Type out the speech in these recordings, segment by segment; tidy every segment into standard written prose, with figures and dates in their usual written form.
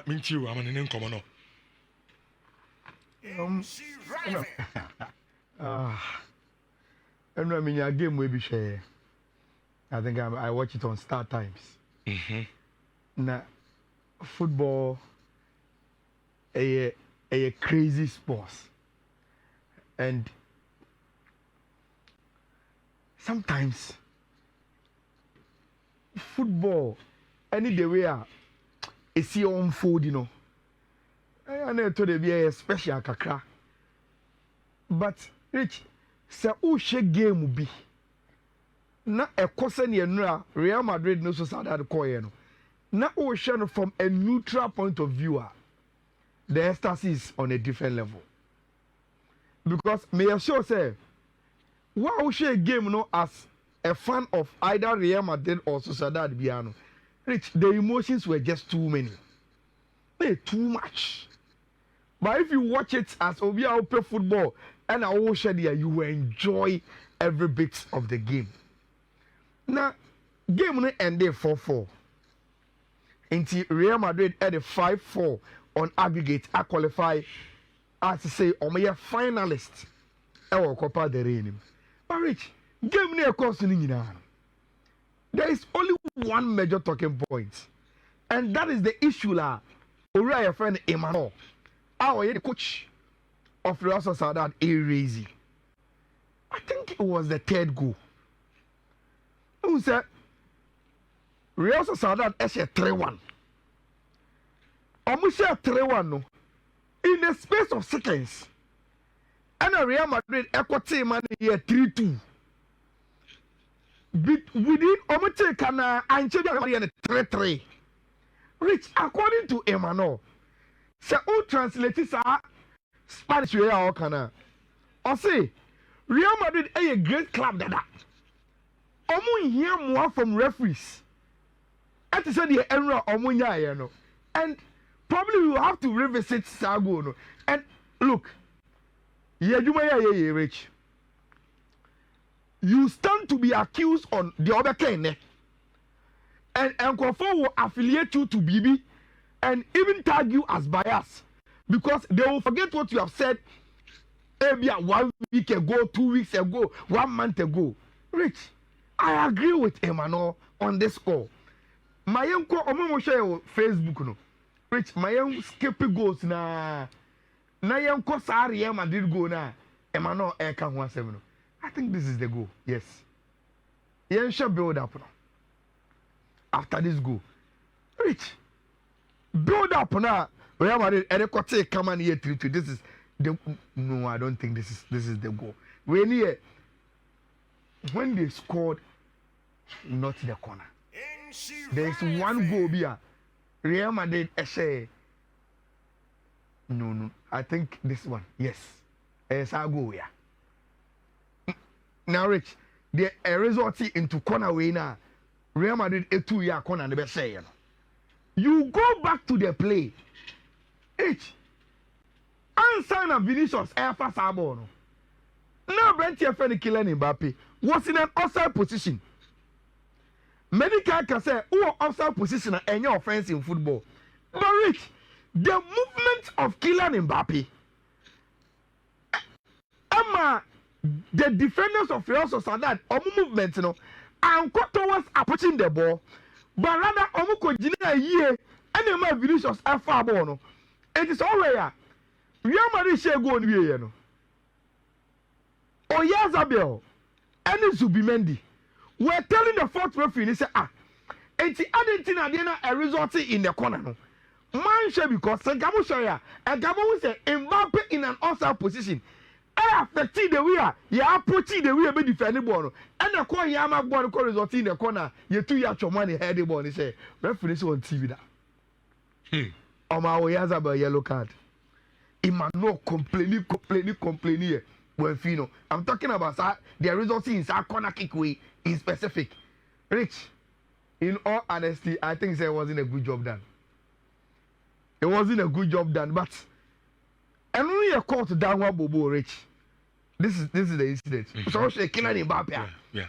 Minchi you, I'm an in common. And I mean, your game will be share. I think I watch it on Star Times. Now, football, a crazy sport, and sometimes football, any day we are, it's your own food, you know. I know to be a special kakra, but Rich, say who share game will be. Na a question you Real Madrid no so sad at the na ocean from a neutral point of view. The ecstasy is on a different level. Because may I sure say, what we share game no as a fan of either Real Madrid or Sociedad Biano. Rich, the emotions were just too many. They too much. But if you watch it as Obia Open football and I will share there, you will enjoy every bit of the game. Now, game no ended 4-4. Until Real Madrid had a 5-4 on aggregate. I qualify as to say, I'm a finalist. I will Copa del Rey. But Rich, game near cost there is only one major talking point, and that is the issue la. Uriah friend Emmanuel, our the coach of Real Sociedad, Erazy. I think it was the third goal. Who said Real Sociedad is a 3-1. Almost a 3-1 no. In the space of seconds. And a Real Madrid equity man here 3-2. Within Omote Kana and Chedi 3-3. Rich, according to Emmanuel, say who translates Spanish Real Kana. Or say Real Madrid is a great club that. Omo hear more from referees. And to say the error omo you know. And probably we will have to revisit Sago no. And look, Rich. You stand to be accused on the other kind. And Nkofo will affiliate you to BB and even tag you as bias because they will forget what you have said maybe 1 week ago, 2 weeks ago, 1 month ago. Rich, I agree with Emmanuel on this call. My uncle omo share Facebook no. Rich, my young skip goes na young sa Real Madrid go na Emmanuel eka ho asem no. I think this is the goal. Yes. Yen shall build up now. After this goal. Rich. Build up now. Real Madrid Erekote come on here 3-2. This is the no, I don't think this is the goal. When they scored not the corner. There is one goal here. Real Madrid no. I think this one. Yes. It's our goal here. Now, Rich, the result into corner way now. Real Madrid a 2-year corner and the best say. You go back to the play. H. Ansan and Vinicius air fast no. Now Brent here for the Kylian Mbappe was in an offside position. Many can say, oh, offside position and your offense in football. But Rich, the movement of Kylian Mbappe, Emma, the defenders of Real Sociedad, movement, you know, and got towards approaching the ball, but rather Omuko Jina year and the man Vinicius are far born. It is all right. Real Madrid share go on here, you know. Oyarzabal and Zubimendi were telling the fourth referee, they say, it's Argentina a result in the corner. No. Man share because Gabo Shaya and Gabo say Mbappe in an offside position. Affecting the way you approaching the way be defending ball and the corner yama ball result in the corner you 2 year money head the ball. He say referee on TV that Oyarzabal yellow card. Emmanuel complaining here. Well, Fino, I'm talking about the result in our corner kick way in specific. Rich, in all honesty, I think it wasn't a good job done. It wasn't a good job done, but and only a call to down one Bobo Rich. This is the incident. Mm-hmm. So say Kylian Mbappe. Yeah.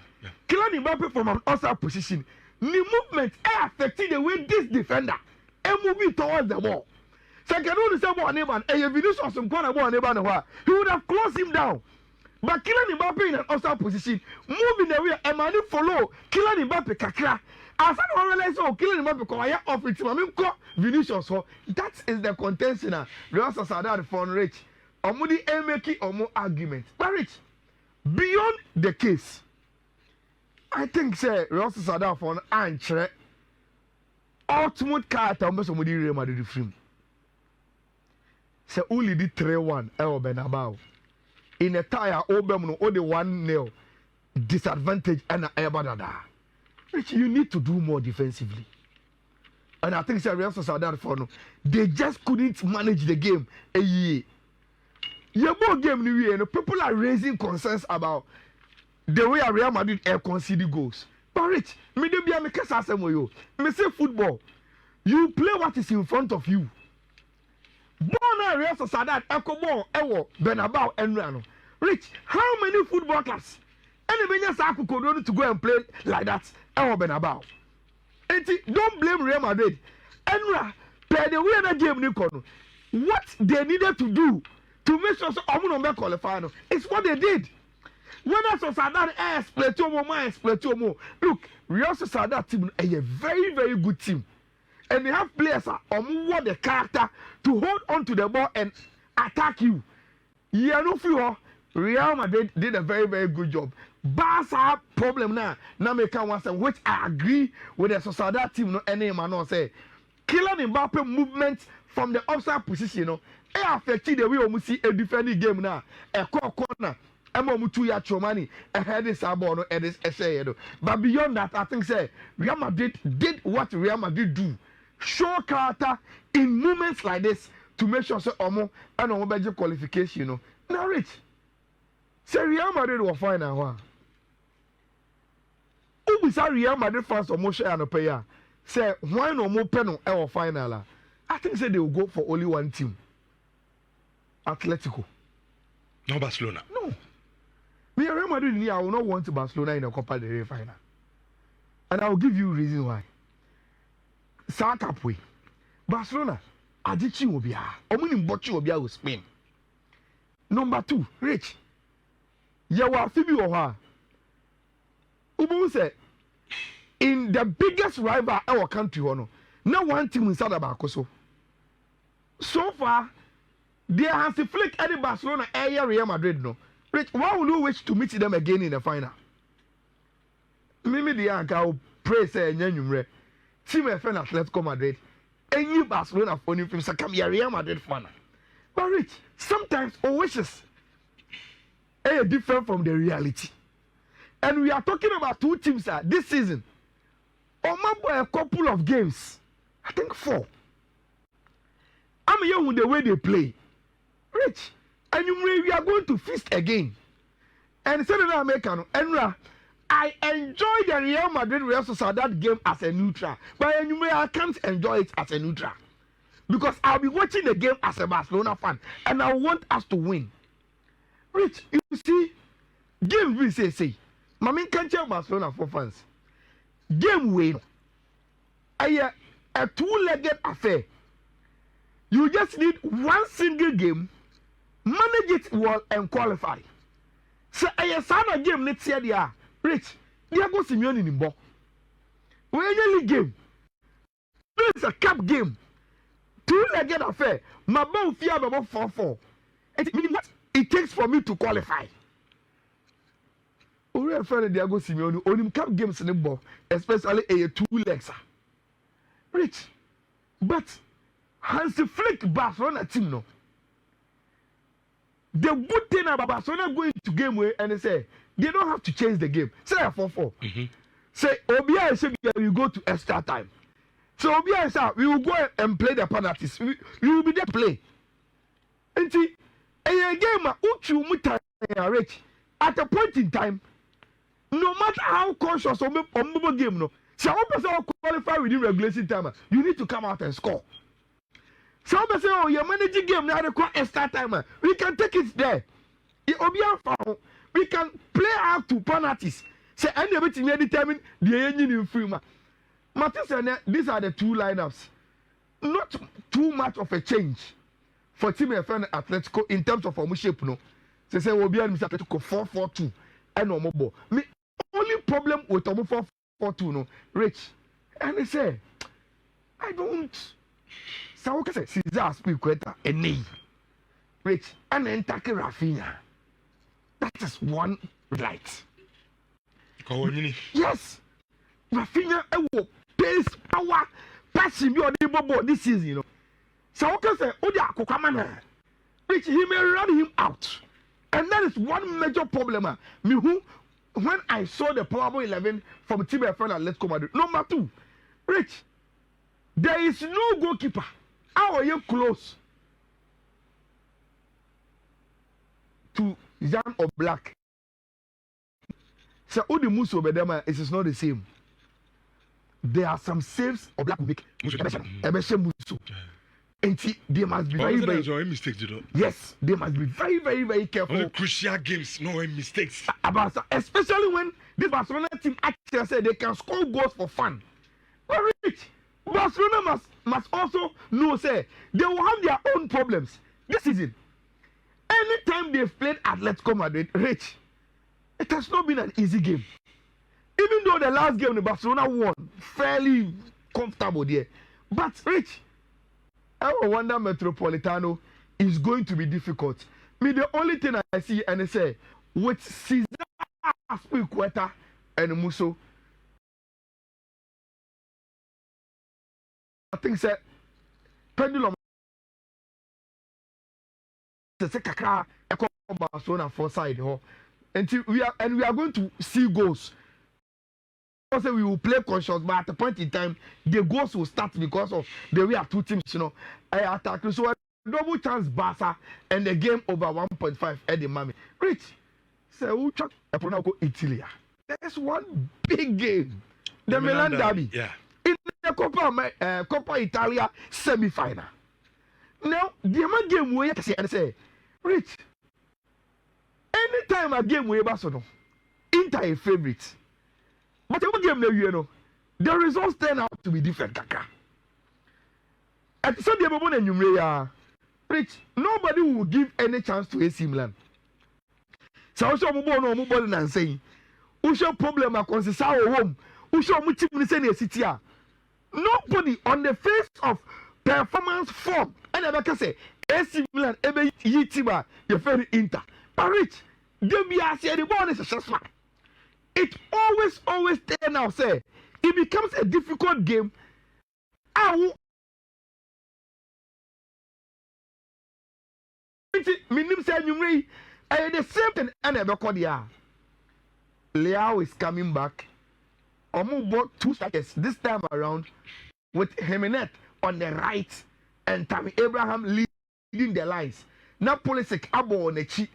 Kylian Mbappe from an outside position. The movement affecting the way this defender moving towards the ball. Second one is about Neman, and Vinicius some corner ball Neman, he would have closed him down. But Kylian Mbappe in an offside position, moving the way, and Mane follow Kylian Mbappe kakra. As I realize, oh, Kylian Mbappe quiet off it, Mamiko Vinicius. So that is the contention. Real Sociedad for Rich. Omudi Emeki Omo argument. But Rich, beyond the case, I think say Real Sociedad for an antre ultimate character on somebody Real Madrid film. Say only did 3-1 El Benabao. In a tire, Obem only 1-0 disadvantage and Ebadada. Rich, you need to do more defensively. And I think Real Sociedad for no, they just couldn't manage the game a year. Your more game new year, people are raising concerns about the way Real Madrid concede goals. But Rich, me dey be make sense you. Me say football, you play what is in front of you. Born Real Sociedad echo ball ewo Bernabeu enrano. Rich, how many football clubs? Any Saku could to go and play like that ewo Bernabeu. Don't blame Real Madrid. Enra, play the way that game Nikono. What they needed to do to make sure so Omuno qualify is what they did. When I saw Sociedad split two more. Look, Real Sociedad team is a very, very good team. And they have players who want the character to hold on to the ball and attack you. Yeah, no fear. Real Madrid did a very, very good job. Barca problem now. Now make one say, which I agree with the Sociedad team. No, any man no say. Kylian Mbappe movement from the offside position. No, it affected the way we see a defending game now. A corner. Mutu ya Chomani ahead is Sabono and is Essay. But beyond that, I think say Real Madrid did what Real Madrid do. Show character in moments like this to make sure say Omo and Omo better qualification. You know. Now Rich, say Real Madrid will find out one. Who is Real Madrid fans Omo share and pay? Say why no more penal ever final? I think say they will go for only one team. Atletico. No Barcelona. No. Me Real Madrid, I will not want Barcelona in the Copa del Rey final. And I will give you a reason why. South Way. Barcelona, Adichi will be here. Omuni Mbochi will be here with Spain. Number 2, Rich. Yawa Fibi Oha. Ubu said, in the biggest rival our country, no one team inside of Bakoso. So far, they have to flick any Barcelona area Real Madrid, no. Rich, why would you wish to meet them again in the final? Mimi the Yanka will pray say Nyanyumre. Team FN Atletico Madrid. And you Barcelona for new film come here Real Madrid fan. But Rich, sometimes our wishes are different from the reality. And we are talking about 2 teams this season. Omabo a couple of games. I think 4. I'm here with the way they play. Rich. And we are going to feast again. And instead of American, Enra, I enjoy the Real Madrid Real Sociedad game as a neutral, but I can't enjoy it as a neutral because I'll be watching the game as a Barcelona fan, and I want us to win. Rich, you see, game we say, Mami can't tell Barcelona for fans. Game win. A 2-legged affair. You just need one single game. Manage it well and qualify. So a son game next year they are Rich. They are going to Simeone in Bo. When you game, this is a cup game. 2-legged affair. My ball fear about 4-4. It means what it takes for me to qualify. We are afraid they are going to Simeone only cup games in the ball, especially a 2 legs. Rich, but Hansi Flick Barcelona team no. The good thing about Barcelona going to game way and they say they don't have to change the game. Say a 4-4. Say Obia say we go to extra time. So Obia say we will go and play the penalties. We will be there to play. And see a game uchu muta rich at a point in time. No matter how conscious of mobile game no. So one person qualify within regulation time. You need to come out and score. Some say, oh, you're managing game now, they call extra time. We can take it there. We can play out to penalties. Say, any of it determine the engine in free. These are the 2 lineups. not too much of a change for team FN Atletico in terms of our shape. No, say we'll be at Atletico 4-4-2 and no more. Me only problem with 4-4-2 no, Rich, and they say I don't. So what can say? Caesar speak with a knee, Rich, and then tackle Rafinha. That is one light. Yes, Rafinha will pace power passing you on the ball this season, you know. So what can say? Odia Kokamana, Rich, he may run him out, and that is one major problem. Me who, when I saw the probable 11 from Team FN and Let's Go Madrid. Number 2, Rich, there is no goalkeeper. How are you close to Jan or Black? So Odi Muso Bedema is not the same. There are some saves of Black Vic. Ebeshe Muso. And they must be very mistakes, you know. Yes, they must be very careful. Only crucial games, no mistakes. Especially when this Barcelona team actually said they can score goals for fun. But Rich, Barcelona must also know say they will have their own problems this season. Anytime they've played Atletico Madrid, Rich, it has not been an easy game. Even though the last game the Barcelona won fairly comfortable there, but Rich, I wonder Metropolitano is going to be difficult. Me, the only thing I see and I say with Caesar Aspilicueta and Muso, I think say pendulum the Kakra Barcelona for side until we are going to see goals. Also, we will play conscious, but at a point in time, the goals will start because of the way our two teams, you know, attack. So a double chance Barca and the game over 1.5 at the Miami. Rich, so we check Italy. There's one big game, the Milan derby. Yeah. In the Coppa Italia semifinal. Now, the game we say, Rich, anytime a game we Barcelona, Inter a favorite. But every game you know, the results turn out to be different. Kaka. At some game, Rich, nobody will give any chance to AC Milan. So I show mobile and saying, "Who show problem consist our home? Who show much in the city?" Nobody on the face of performance form. And I can say, AC Milan, ebe yitiba, you very Inter. But Rich, they be asking the ball is a successful. It always turn out say it becomes a difficult game. Minim say you the same thing and Ebekodia. Leao is coming back. Omo bought 2 strikers this time around with Jimenez on the right and Tammy Abraham leading the lines. Now Pulisic abo on the cheek.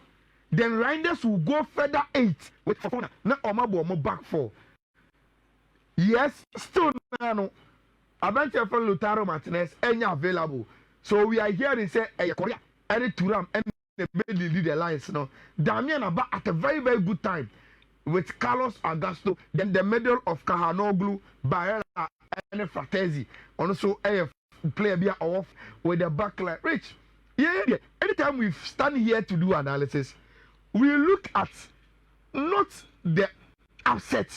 Then Reinders will go further 8 with Fofana. Now Omabo back 4. Yes, still no. Abante for Lautaro Martinez any available. So we are hearing say Korea any Turam and the lead the lines now. Damian Abba at a very good time with Carlos Augusto. Then the middle of Kahanoglu, Barella and Fratesi. Also a player be off with the back line. Rich. Yeah. Anytime we stand here to do analysis, we look at not the upset,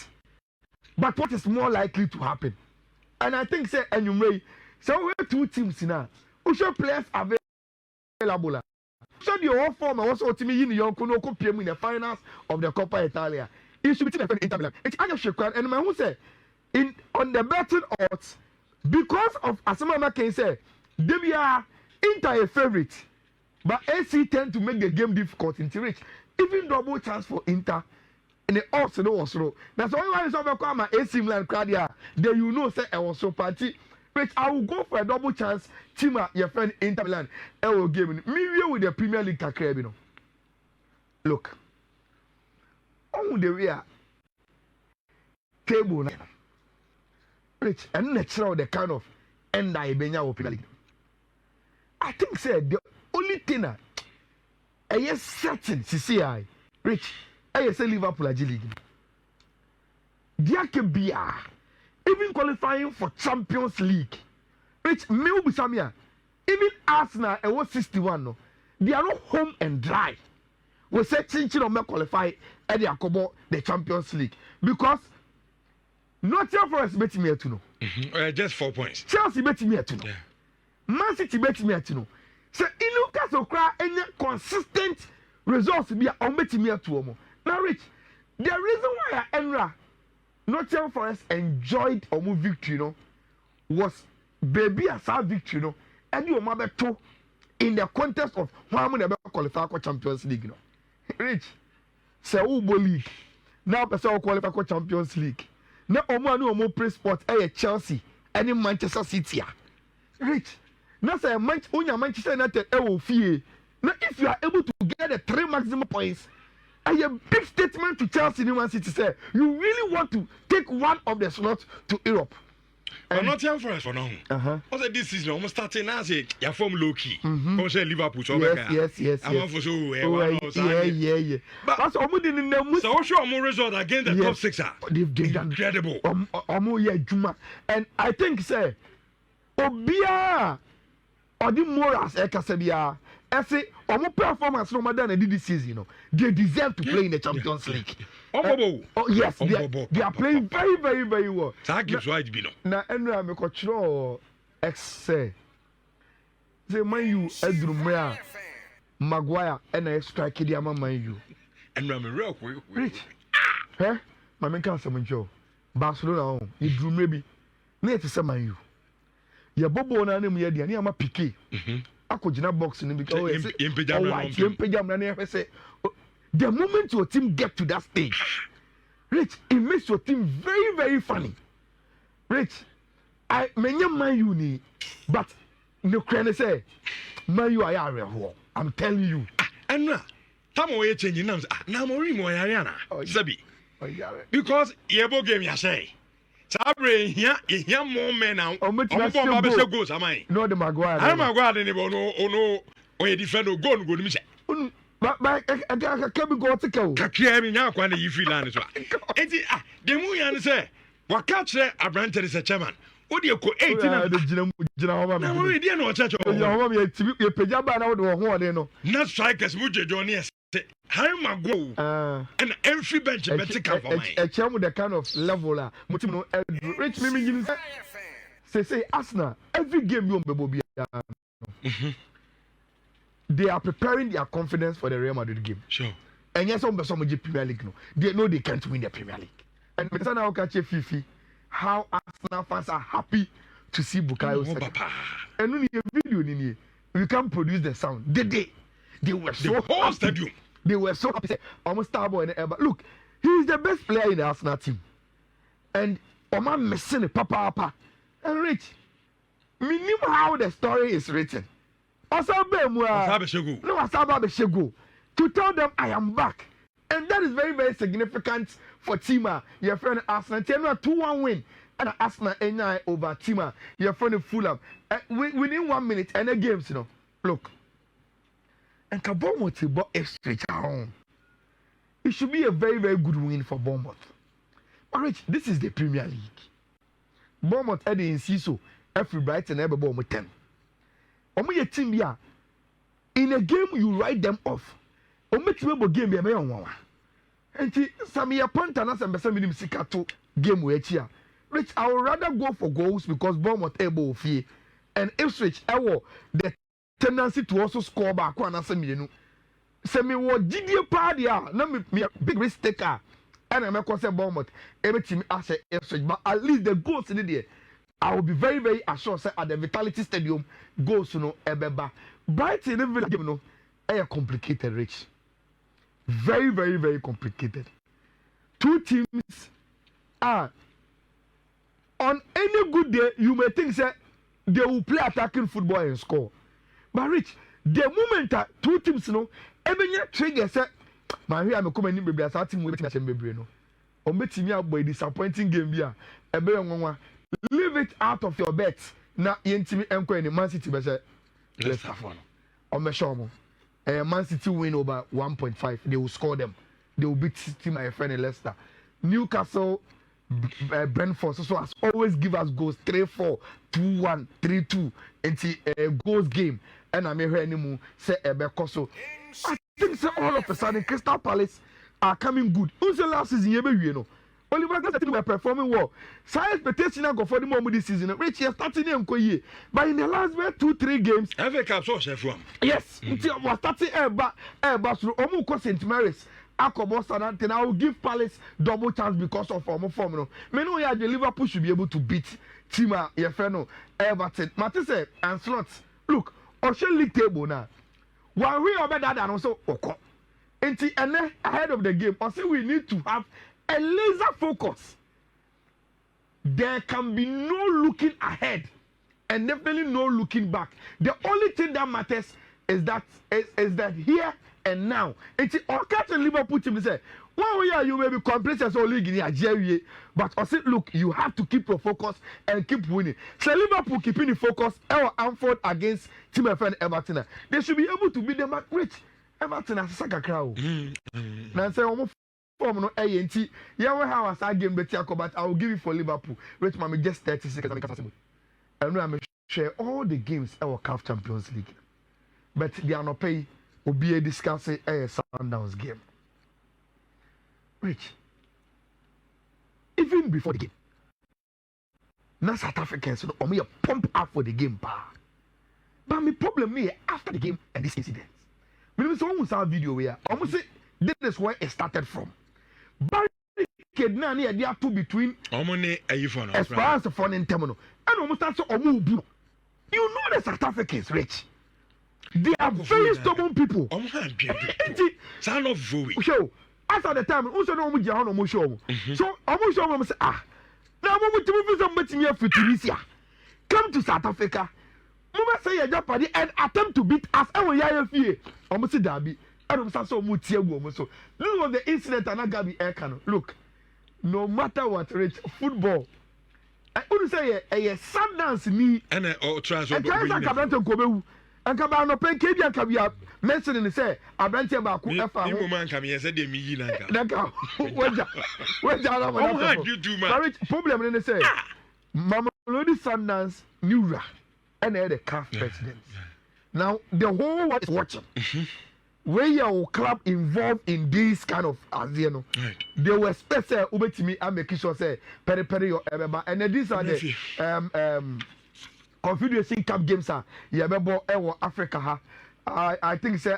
but what is more likely to happen. And I think say anyway, so we have 2 teams now. We should players available. So the whole form also to me in the finals of the Coppa Italia. It should be the Inter Milan. It's Ayala'S and man who say on the betting odds because of Asamama can say they are Inter a favorite, but AC tend to make the game difficult in Rich. Even double chance for Inter and the odds no was low. That's why I saw my AC Milan crowd here. Then you know say I was so party. But I will go for a double chance. Tima, your friend Inter Milan, I will give me with the Premier League kakra, you know. Look, on the way table now, Rich, and natural the kind of end I benya with Premier League. I think say the only thing I yes certain CCI Rich, I say Liverpool a G League. There can be even qualifying for Champions League. Rich me Samia. Even Arsenal and was 61 no. They are not home and dry. We say Chinchin or qualify at the Akobo the Champions League because Nottingham Forest bet me to know. Just 4 points. Chelsea bet me to know. Yeah. Man City bet me to know. So in Newcastle cry any consistent results be on bet me to know. Now Rich, the reason why Enra Nottingham Forest enjoyed a victory, you know, was baby a sad victory, you know, and you mother too in the context of how many qualify for Champions League, you know. Rich, say Ubo League. Now person qualify for Champions League. Now omo play sport Chelsea, any Manchester City. Rich, now say Manchester United will fear. Now if you are able to get the 3 maximum points, and a big statement to Chelsea in Man City say you really want to take one of the slots to Europe. I'm not young for us for now. Also, this season almost starting now. Say you form low key. Come say Liverpool. So yes. I'm for so yeah. But that's almost in the so show more result against the top 6. They've done incredible. Juma, and I think say Obia or the Moras Ekasebia. I say, performance no matter than this season, you know, they deserve to play in the Champions League. Yes, they are playing very, very, very well. That gives right be no. Now, and I'm a control say, man, you Edrumea, Maguire, and I strike the man you. And I'm a real quick. Rich, my man can't summon Joe. Barcelona, you drew maybe. Near to summon you. Your Bobo and I'm here, the Anima Piquet. Akojina boxing because the moment your team get to that stage, Rich, it makes your team very, very funny. Rich, I many man you need, but no can say, man you are I'm telling you. And now, Tamo are changing names. Now more Ariana, Sabi, because Yebo game you say. Sabre here more men now. Goals, am I? No, the Maguire. I'm Maguire anymore. No, or you defend or go and go to Michel. But I can't go to go. Kakiami now, when you feel on as well. The Muyan say, what catch a branch is a chairman. What do you call 18? No, we didn't know church. Your pajama out of one, not strikers, Muja Johnny. How am I go? And every bench a chum with the kind of level, Rich Mimi say Arsenal, every game you be they are preparing their confidence for the Real Madrid game. Sure. And yes, some Premier League no. They know they can't win the Premier League. And it's now catch Fifi how Arsenal fans are happy to see Bukayo Saka. And when you video in we can produce the sound. They were so the whole stadium. They were so happy. Almost Starboy and ever. Look, he is the best player in the Arsenal team. And Oma missing the papa. And Rich, we knew how the story is written. To tell them I am back. And that is very, very significant for Tima. Your friend Arsenal. Tell me a 2-1 win. And Arsenal NI over Tima. Your friend Fulham. Within 1 minute and the games, you know. Look. And Bournemouth bought a stretch at home. It should be a very, very good win for Bournemouth. But Rich, this is the Premier League. Bournemouth had in Ciso, every Brighton, every Bournemouth 10. Your team here, in a game you write them off. Make you game be a man. And Samia Pantana and Bessamim Sikato game with here. Rich, I would rather go for goals because Bournemouth able fear. And Ipswich, the tendency to also score back one as a million. Semi what GD party na me big risk taker. And I'm going to say Bournemouth. Every team as a Ipswich, but at least the goals in there. I will be very, very assured say at the Vitality Stadium goals you know ebeba. Brighton in the game no complicated, Rich. Very, very, very complicated. Two teams are on any good day you may think say they will play attacking football and score. But Rich, the moment that two teams you know, even trigger say, my here I'm coming in baby as our team will be baby no. Or me team here boy disappointing game here. Leave it out of your bets. Now yentimi enko in Man City be say let's have one. On me show mo. Man City win over 1.5. They will score them. They will beat City my friend in Leicester. Newcastle Brentford so has always give us goals 3-4, 2-1, 3-2 into goals game. And I may hear anymore say so. I think so all of a sudden Crystal Palace are coming good. Who's the last season you know? Oliver Glass were performing well. So expectation I go for the moment this season. Rich is starting them year. But in the last 2-3 games, FA Cup so chef one. Yes, until was starting so Omuko St. Mary's. Akobo Southampton, I will give Palace double chance because of our form. No, me know the Liverpool should be able to beat Tima Yefeno Everton. Matisse and slots. Look, Ocean League table now. One way or better than also Oko. Until ahead of the game, I say we need to have a laser focus. There can be no looking ahead and definitely no looking back. The only thing that matters is that here and now. It's all catch and Liverpool team say, well, yeah, you may be complacent or league in Nigeria, but I said, look, you have to keep your focus and keep winning. So Liverpool keeping the focus, Anfield against Team FN Everton. They should be able to beat them at Rich. Everton as a soccer crowd. Now say almost form no ANT. Yeah, we have a game better, but I will give it for Liverpool. Rich, mommy, just 30 seconds. And I'm share all the games our CAF Champions League, but they are not pay. Will be a discussing a Sundowns game. Rich, even before the game, now South Africans so me pump up for the game, but my problem is after the game and this incident. We almost have a video where almost say this is where it started from. Barricade now near there two between Esperance for the terminal and almost that's Omu. You know the South Africans, Rich. They are very stubborn people. Son of Voe. So, after the time, also no more John or show. So, almost show say, now I'm going to move somebody here for Tunisia. Come to South Africa. Mama say a Japanese and attempt to beat us. I will hear you. Almost a derby. I don't say so much here. So, look at the incident and I got the air cannon. Look, no matter what, Rich, football. I would say a Sundowns me and a transfer. And come on, pay Kadia and Kabia mentioning the say, I bent you about Kufa. Man, come here, said they me. What you do, man? Problem in the say, Mama Lodi Sundance, Nura, and the CAF president. Now, the whole world is watching. Where your club involved in this kind of Asiano, they were special Uber to me and make sure say, Peri or Ebeba, and these are the Confederation Cup games are Yabebo Ewo Africa. I think say